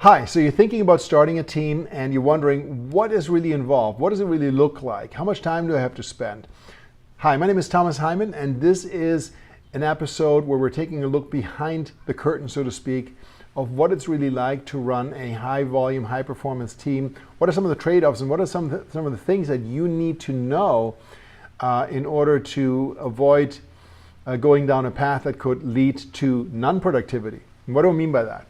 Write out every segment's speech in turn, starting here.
Hi, so you're thinking about starting a team and you're wondering what is really involved? What does it really look like? How much time do I have to spend? Hi, my name is Thomas Hyman, and this is an episode where we're taking a look behind the curtain, so to speak, of what it's really like to run a high volume, high performance team. What are some of the trade-offs and what are some of the things that you need to know in order to avoid going down a path that could lead to non-productivity? And what do I mean by that?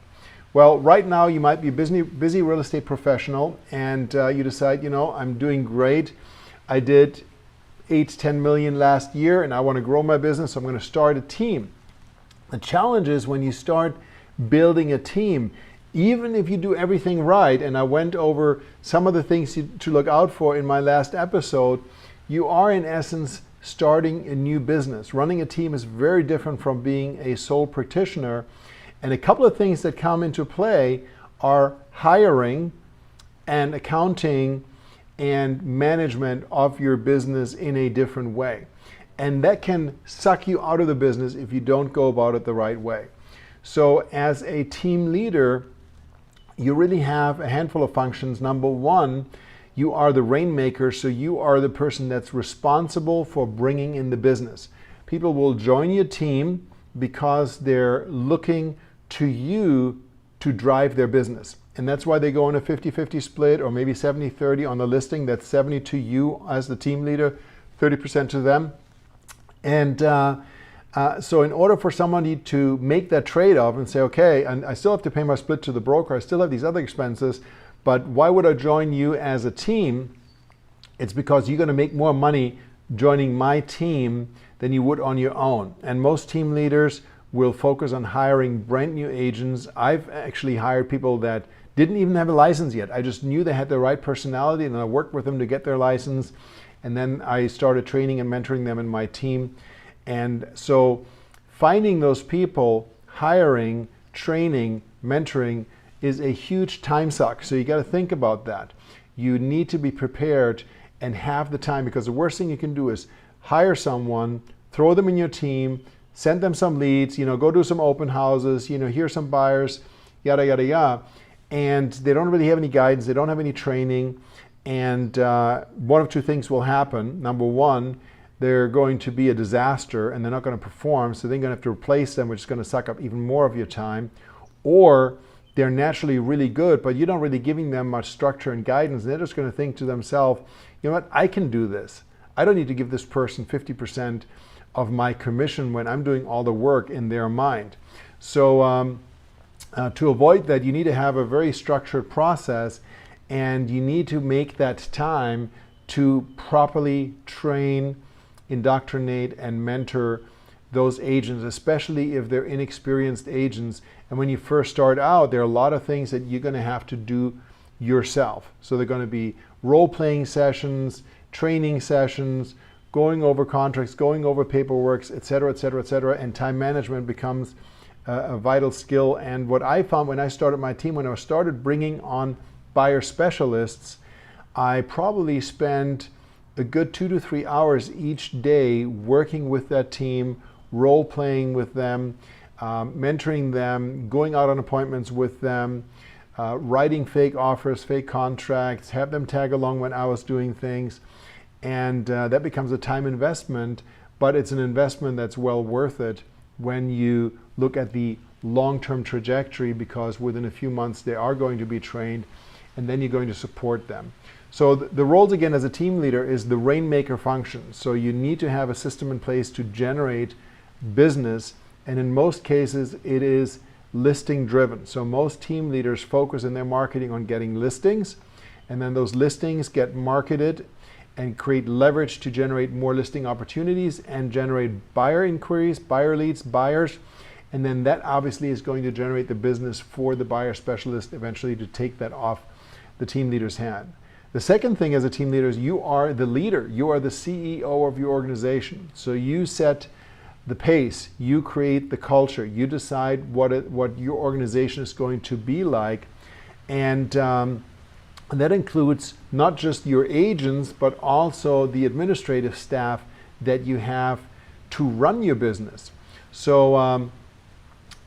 Well, right now you might be a busy real estate professional and you decide, I'm doing great. I did 8-10 million last year and I want to grow my business, so I'm going to start a team. The challenge is when you start building a team, even if you do everything right, and I went over some of the things to look out for in my last episode, you are in essence starting a new business. Running a team is very different from being a sole practitioner. And a couple of things that come into play are hiring and accounting and management of your business in a different way. And that can suck you out of the business if you don't go about it the right way. So as a team leader, you really have a handful of functions. Number one, you are the rainmaker, so you are the person that's responsible for bringing in the business. People will join your team because they're looking to you to drive their business. And that's why they go on a 50-50 split or maybe 70-30 on the listing. That's 70 to you as the team leader, 30% to them. And so in order for somebody to make that trade-off and say, okay, and I still have to pay my split to the broker, I still have these other expenses, but why would I join you as a team? It's because you're going to make more money joining my team than you would on your own. And most team leaders will focus on hiring brand new agents. I've actually hired people that didn't even have a license yet. I just knew they had the right personality and I worked with them to get their license. And then I started training and mentoring them in my team. And so finding those people, hiring, training, mentoring is a huge time suck. So you got to think about that. You need to be prepared and have the time, because the worst thing you can do is hire someone, throw them in your team, send them some leads, go do some open houses, here's some buyers, yada, yada, yada. And they don't really have any guidance, they don't have any training. And one of two things will happen. Number one, they're going to be a disaster and they're not going to perform, so they're going to have to replace them, which is going to suck up even more of your time. Or they're naturally really good, but you're not really giving them much structure and guidance. And they're just going to think to themselves, you know what, I can do this. I don't need to give this person 50% of my commission when I'm doing all the work in their mind. So to avoid that, you need to have a very structured process, and you need to make that time to properly train, indoctrinate, and mentor those agents, especially if they're inexperienced agents. And when you first start out, there are a lot of things that you're going to have to do yourself. So they're going to be role-playing sessions, training sessions, going over contracts, going over paperwork, et cetera, et cetera, et cetera, and time management becomes a vital skill. And what I found when I started my team, when I started bringing on buyer specialists, I probably spent a good 2 to 3 hours each day working with that team, role-playing with them, mentoring them, going out on appointments with them, writing fake offers, fake contracts, have them tag along when I was doing things. And that becomes a time investment, but it's an investment that's well worth it when you look at the long-term trajectory, because within a few months they are going to be trained and then you're going to support them. So the roles again as a team leader is the rainmaker function. So you need to have a system in place to generate business, and in most cases it is listing driven. So most team leaders focus in their marketing on getting listings, and then those listings get marketed and create leverage to generate more listing opportunities and generate buyer inquiries, buyer leads, buyers. And then that obviously is going to generate the business for the buyer specialist eventually to take that off the team leader's hand. The second thing as a team leader is you are the leader. You are the CEO of your organization. So you set the pace, you create the culture, you decide what your organization is going to be like. And that includes not just your agents, but also the administrative staff that you have to run your business. So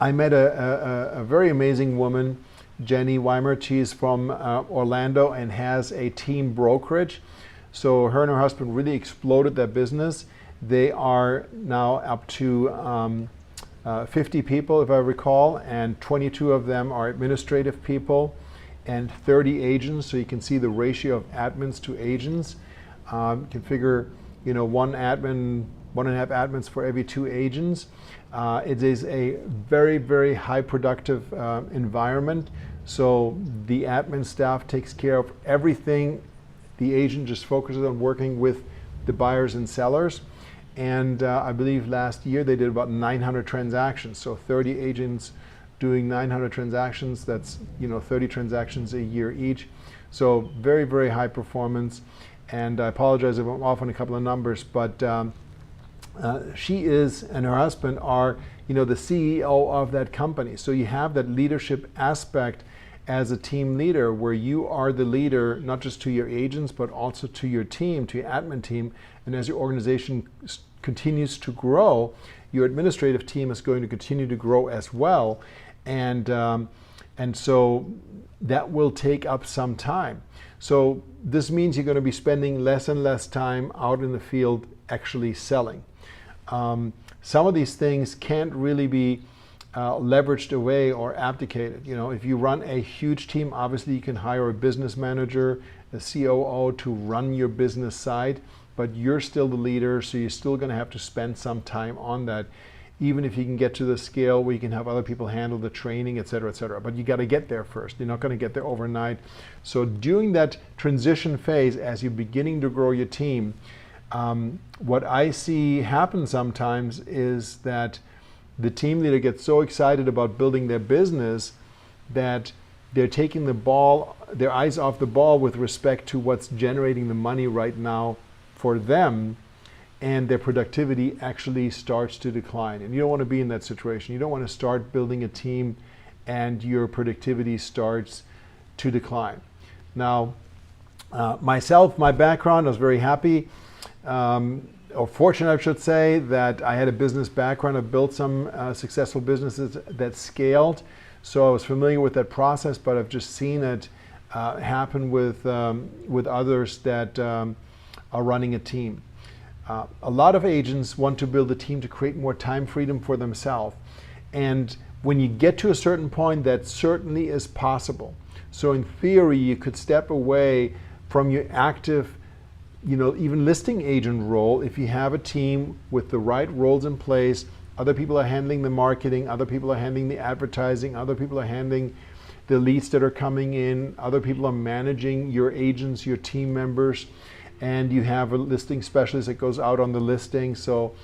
I met a very amazing woman Jenny Weimer. She's from Orlando and has a team brokerage. So her and her husband really exploded that business. They are now up to 50 people, if I recall, and 22 of them are administrative people and 30 agents. So you can see the ratio of admins to agents. You can figure, one admin, 1.5 admins for every 2 agents. It is a very, very high productive environment. So the admin staff takes care of everything. The agent just focuses on working with the buyers and sellers. And I believe last year they did about 900 transactions. So 30 agents doing 900 transactions. That's 30 transactions a year each. So very, very high performance. And I apologize if I'm off on a couple of numbers, but she is and her husband are the CEO of that company. So you have that leadership aspect as a team leader, where you are the leader not just to your agents but also to your team, to your admin team. And as your organization continues to grow, your administrative team is going to continue to grow as well. And so that will take up some time. So this means you're going to be spending less and less time out in the field actually selling. Some of these things can't really be leveraged away or abdicated. If you run a huge team, obviously you can hire a business manager, a COO to run your business side, but you're still the leader, so you're still going to have to spend some time on that, even if you can get to the scale where you can have other people handle the training, et cetera, et cetera. But you got to get there first. You're not going to get there overnight. So during that transition phase, as you're beginning to grow your team, what I see happen sometimes is that the team leader gets so excited about building their business that they're taking their eyes off the ball with respect to what's generating the money right now for them, and their productivity actually starts to decline. And you don't want to be in that situation. You don't want to start building a team and your productivity starts to decline. Now, myself, my background, I was very happy, or fortunate, I should say, that I had a business background. I've built some successful businesses that scaled. So I was familiar with that process, but I've just seen it happen with others that are running a team. A lot of agents want to build a team to create more time freedom for themselves. And when you get to a certain point, that certainly is possible. So in theory, you could step away from your active, even listing agent role if you have a team with the right roles in place. Other people are handling the marketing, other people are handling the advertising, other people are handling the leads that are coming in, other people are managing your agents, your team members, and you have a listing specialist that goes out on the listing. So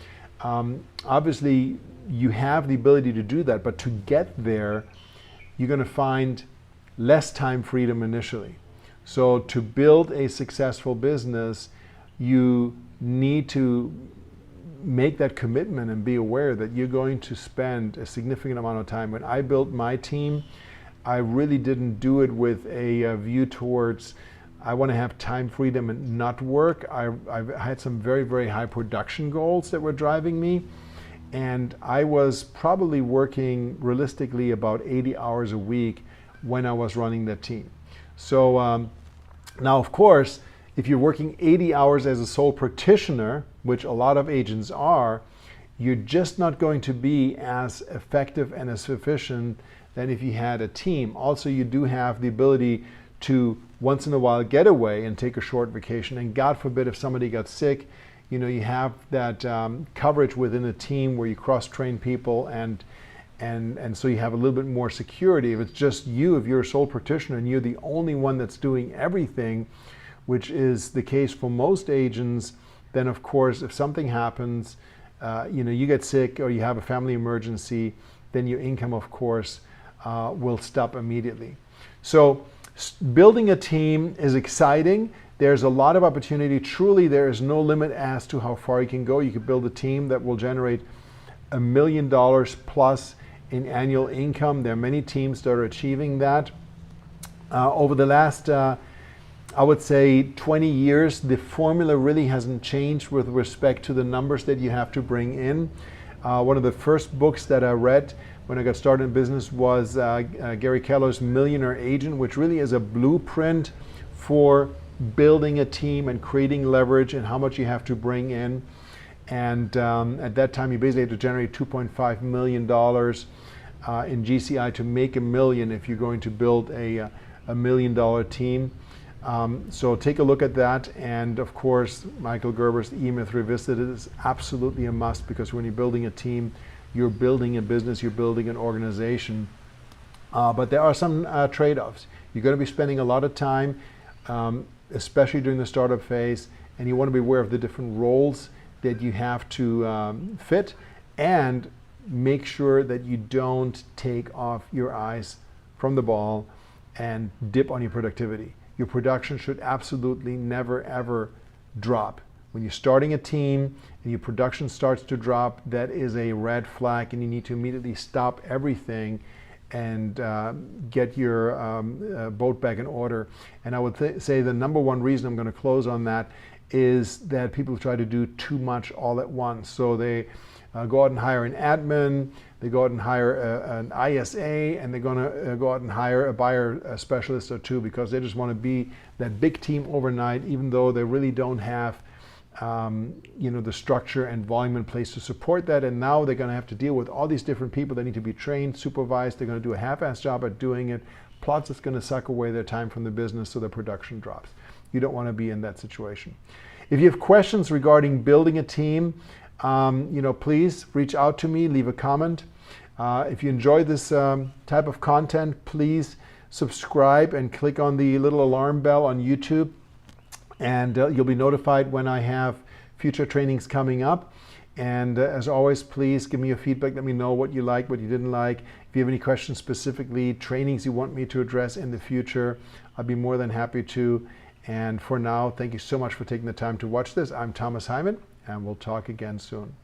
obviously you have the ability to do that, but to get there, you're going to find less time freedom initially. So to build a successful business, you need to make that commitment and be aware that you're going to spend a significant amount of time. When I built my team, I really didn't do it with a view towards I want to have time freedom and not work. I've had some very, very high production goals that were driving me. And I was probably working realistically about 80 hours a week when I was running that team. So now, of course, if you're working 80 hours as a sole practitioner, which a lot of agents are, you're just not going to be as effective and as efficient than if you had a team. Also, you do have the ability to once in a while get away and take a short vacation. And God forbid if somebody got sick, you have that coverage within a team where you cross-train people and so you have a little bit more security. If it's just you, if you're a sole practitioner and you're the only one that's doing everything, which is the case for most agents, then of course if something happens, you get sick or you have a family emergency, then your income of course will stop immediately. So building a team is exciting. There's a lot of opportunity. Truly, there is no limit as to how far you can go. You could build a team that will generate $1 million plus in annual income. There are many teams that are achieving that. Over the last, I would say 20 years, the formula really hasn't changed with respect to the numbers that you have to bring in. One of the first books that I read when I got started in business was Gary Keller's Millionaire Agent, which really is a blueprint for building a team and creating leverage and how much you have to bring in. And at that time, you basically had to generate $2.5 million in GCI to make $1 million if you're going to build a $1 million team. So take a look at that. And of course, Michael Gerber's E-Myth Revisited is absolutely a must, because when you're building a team, you're building a business, you're building an organization. But there are some trade-offs. You're going to be spending a lot of time, especially during the startup phase, and you want to be aware of the different roles that you have to fit, and make sure that you don't take off your eyes from the ball and dip on your productivity. Your production should absolutely never ever drop. When you're starting a team and your production starts to drop, that is a red flag, and you need to immediately stop everything and get your boat back in order. And I would say the number one reason, I'm going to close on that, is that people try to do too much all at once. So they go out and hire an admin, they go out and hire an ISA, and they're going to go out and hire a buyer specialist or two, because they just want to be that big team overnight, even though they really don't have the structure and volume in place to support that. And now they're going to have to deal with all these different people that need to be trained, supervised. They're going to do a half-assed job at doing it. Plus, it's going to suck away their time from the business, so their production drops. You don't want to be in that situation. If you have questions regarding building a team, please reach out to me, leave a comment. If you enjoy this type of content, please subscribe and click on the little alarm bell on YouTube, and you'll be notified when I have future trainings coming up. And as always, please give me your feedback. Let me know what you liked, what you didn't like. If you have any questions specifically, trainings you want me to address in the future, I'll be more than happy to. And for now, thank you so much for taking the time to watch this. I'm Thomas Hyman, and we'll talk again soon.